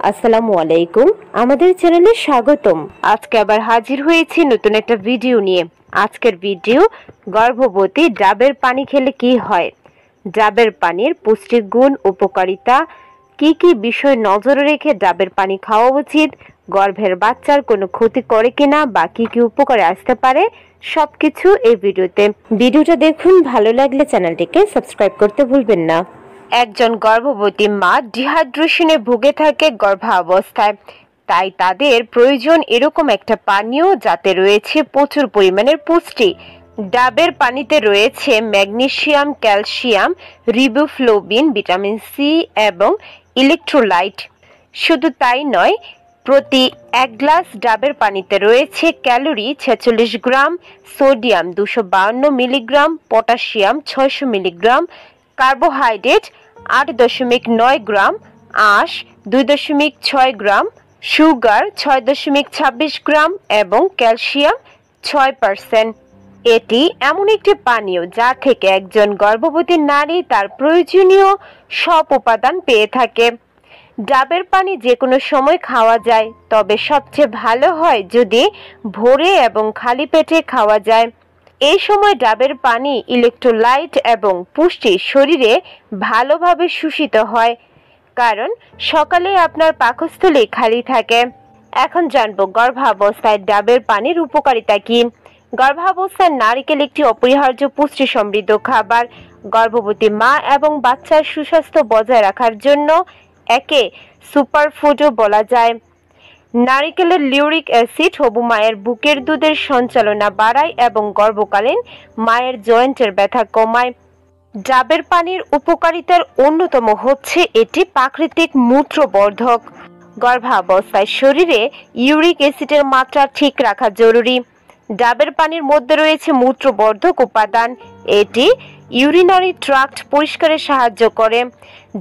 আসসালামু আলাইকুম। আমাদের চ্যানেলে স্বাগতম। আজকে আবার হাজির হয়েছি নতুন একটা ভিডিও নিয়ে। আজকের ভিডিও গর্ভবতী ডাবের পানি খেলে কি হয়, ডাবের পানির পুষ্টি গুণ, উপকারিতা, কি কি বিষয় নজরে রেখে ডাবের পানি খাওয়া উচিত, গর্ভের বাচ্চার কোনো ক্ষতি করে কিনা বা কি কি উপকারে আসতে পারে, সবকিছু এই ভিডিওটা দেখুন। ভালো লাগলে চ্যানেলটিকে সাবস্ক্রাইব করতে ভুলবেন না। একজন গর্ভবতী মা ডিহাইড্রেশনে ভুগে থাকে গর্ভাবস্থায়, তাই তাদের প্রয়োজন এরকম একটা পানীয় যাতে রয়েছে প্রচুর পরিমাণের পুষ্টি। ডাবের পানিতে রয়েছে magnesium, calcium, riboflavin, vitamin C এবং ইলেকট্রোলাইট। শুধু তাই নয়, প্রতি 1 গ্লাস ডাবের পানিতে রয়েছে calorie 46 gram, sodium 252 milligram, potassium 600 milligram, carbohydrate 8.9 gram, আঁশ 2.6 গ্রাম, সুগার 6.26 গ্রাম এবং ক্যালসিয়াম 6%। এটি এমন একটি পানীয় যা থেকে একজন গর্ভবতী নারী তার প্রয়োজনীয় সব উপাদান পেয়ে থাকে। ডাবের পানি যে কোনো সময় খাওয়া যায়, তবে সবচেয়ে ভালো হয় যদি ভোরে এবং খালি পেটে খাওয়া যায়। এই সময় ডাবের পানি ইলেকট্রোলাইট এবং পুষ্টি শরীরে ভালোভাবে শোষিত হয়, কারণ সকালে আপনার পাকস্থলী খালি থাকে। এখন জানবো গর্ভাবস্থায় ডাবের পানির উপকারিতা কি। গর্ভাবস্থায় নারিকেল একটি অপরিহার্য পুষ্টি সমৃদ্ধ খাবার। গর্ভবতী মা এবং বাচ্চার সুস্বাস্থ্য বজায় রাখার জন্য একে সুপারফুডও বলা যায়। নারিকেলের লিউরিক অ্যাসিড হবু মায়ের বুকের দুধের সঞ্চালনা বাড়ায় এবং গর্ভকালীন মায়ের জয়েন্টের ব্যথা কমায়। ডাবের পানির উপকারিতার অন্যতম হচ্ছে এটি প্রাকৃতিক মূত্রবর্ধক। গর্ভাবস্থায় শরীরে ইউরিক অ্যাসিডের মাত্রা ঠিক রাখা জরুরি। ডাবের পানির মধ্যে রয়েছে মূত্রবর্ধক উপাদান। এটি ইউরিনারি ট্রাক্ট পরিষ্কারে সাহায্য করে,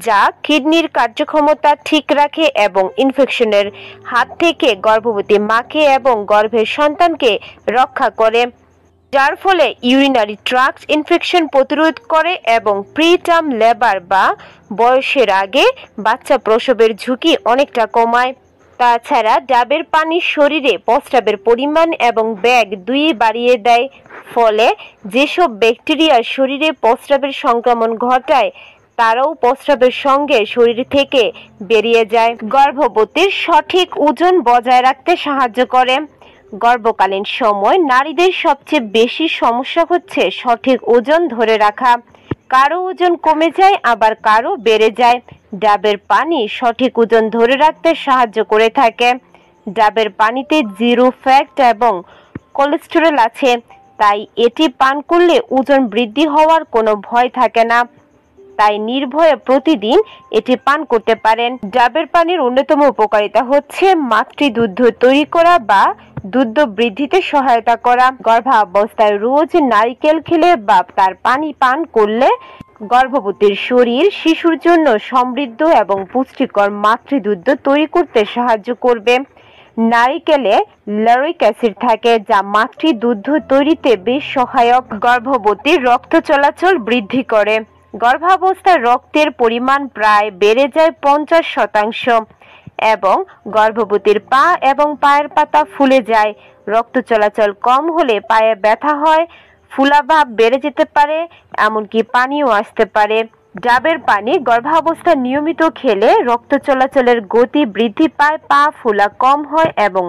যা কিডনির কার্যক্ষমতা ঠিক রাখে এবং ইনফেকশনের হাত থেকে গর্ভবতী মাকে এবং গর্ভের সন্তানকে রক্ষা করে, যার ফলে ইউরিনারি ট্রাক্ট ইনফেকশন প্রতিরোধ করে এবং প্রিটার্ম লেবার বা বয়সের আগে বাচ্চা প্রসবের ঝুঁকি অনেকটা কমায়। তাছাড়া ডাবের পানি শরীরে প্রস্রাবের পরিমাণ এবং বেগ দুইই বাড়িয়ে দেয়, ফলে যেসব ব্যাকটেরিয়া শরীরে প্রস্রাবের সংক্রমণ ঘটায় তারাও প্রস্রাবের সঙ্গে শরীর থেকে বেরিয়ে যায়। গর্ভবতীর সঠিক ওজন বজায় রাখতে সাহায্য করে। গর্ভকালীন সময় নারীদের সবচেয়ে বেশি সমস্যা হচ্ছে সঠিক ওজন ধরে রাখা। কারো ওজন কমে যায়, আবার কারো বেড়ে যায়। ডাবের পানি সঠিক ওজন ধরে রাখতে সাহায্য করে থাকে। ডাবের পানিতে জিরো ফ্যাট এবং কোলেস্টেরল আছে, তাই এটি পান করলে ওজন বৃদ্ধি হওয়ার কোনো ভয় থাকে না। তাই নির্ভয়ে প্রতিদিন এটি পান করতে পারেন। ডাবের পানির অন্যতম উপকারিতা হচ্ছে মাতৃদুগ্ধ তৈরি করা বা দুগ্ধ বৃদ্ধিতে সহায়তা করা। গর্ভাবস্থায় রোজ নারিকেল খেলে বা তার পানি পান করলে গর্ভবতীর শরীর শিশুর জন্য সমৃদ্ধ এবং পুষ্টিকর মাতৃদুগ্ধ তৈরি করতে সাহায্য করবে। নারিকেলে ল্যারিক অ্যাসিড থাকে, যা মাতৃদুগ্ধ তৈরিতে বেশ সহায়ক। গর্ভবতীর রক্ত চলাচল বৃদ্ধি করে। গর্ভাবস্থায় রক্তের পরিমাণ প্রায় বেড়ে যায় 50% এবং গর্ভবতীর পা এবং পায়ের পাতা ফুলে যায়। রক্ত চলাচল কম হলে পায়ে ব্যথা হয়, ফুলাভাব বেড়ে যেতে পারে, এমনকি পানিও আসতে পারে। ডাবের পানি গর্ভাবস্থায় নিয়মিত খেলে রক্ত চলাচলের গতি বৃদ্ধি পায়, পা ফুলা কম হয় এবং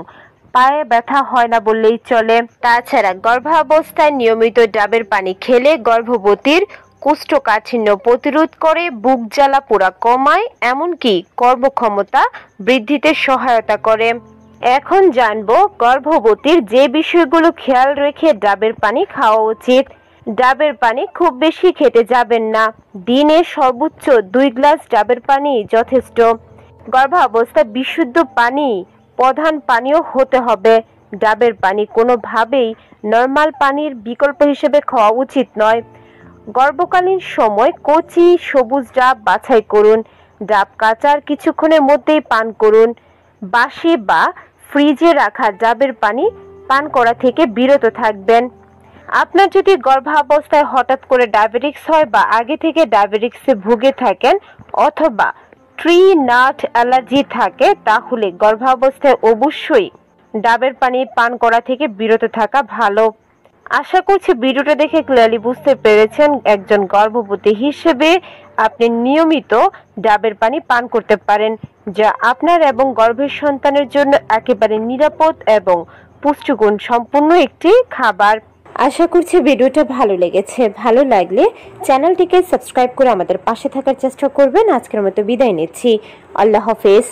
পায়ে ব্যথা হয় না বললেই চলে। তাছাড়া গর্ভাবস্থায় নিয়মিত ডাবের পানি খেলে গর্ভবতীর কোষ্ঠকাঠিন্য প্রতিরোধ করে, বুক জ্বালা পোড়া কমায়, এমনকি কর্মক্ষমতা বৃদ্ধিতে সহায়তা করে। এখন জানবো গর্ভবতীর যে বিষয়গুলো খেয়াল রেখে ডাবের পানি খাওয়া উচিত। ডাবের পানি খুব বেশি খেতে যাবেন না। দিনে সর্বোচ্চ 2 গ্লাস ডাবের পানি যথেষ্ট। গর্ভাবস্থায় বিশুদ্ধ পানি প্রধান পানীয় হতে হবে। ডাবের পানি কোনোভাবেই নর্মাল পানির বিকল্প হিসেবে খাওয়া উচিত নয়। গর্ভকালীন সময় কচি সবুজ ডাব বাছাই করুন। ডাব কাঁচার কিছুক্ষণের মধ্যেই পান করুন। বাসি বা ফ্রিজে রাখা ডাবের পানি পান করা থেকে বিরত থাকবেন। আপনার যদি গর্ভাবস্থায় হঠাৎ করে ডায়াবেটিক্স হয় বা আগে থেকে ডায়াবেটিক্সে ভুগে থাকেন, অথবা ট্রি নাট অ্যালার্জি থাকে তাহলে গর্ভাবস্থায় অবশ্যই ডাবের পানি পান করা থেকে বিরত থাকা ভালো। আশা করছি ভিডিওটা দেখে ক্লিয়ারলি বুঝতে পেরেছেন একজন গর্ভবতী হিসেবে আপনি নিয়মিত ডাবের পানি পান করতে পারেন, যা আপনার এবং গর্ভের সন্তানের জন্য একেবারে নিরাপদ এবং পুষ্টিগুণ সম্পন্ন একটি খাবার। আশা করছি ভিডিওটা ভালো লেগেছে। ভালো লাগলে চ্যানেলটিকে সাবস্ক্রাইব করে আমাদের পাশে থাকার চেষ্টা করবেন। আজকের মতো বিদায় নিচ্ছি। আল্লাহ হাফেজ।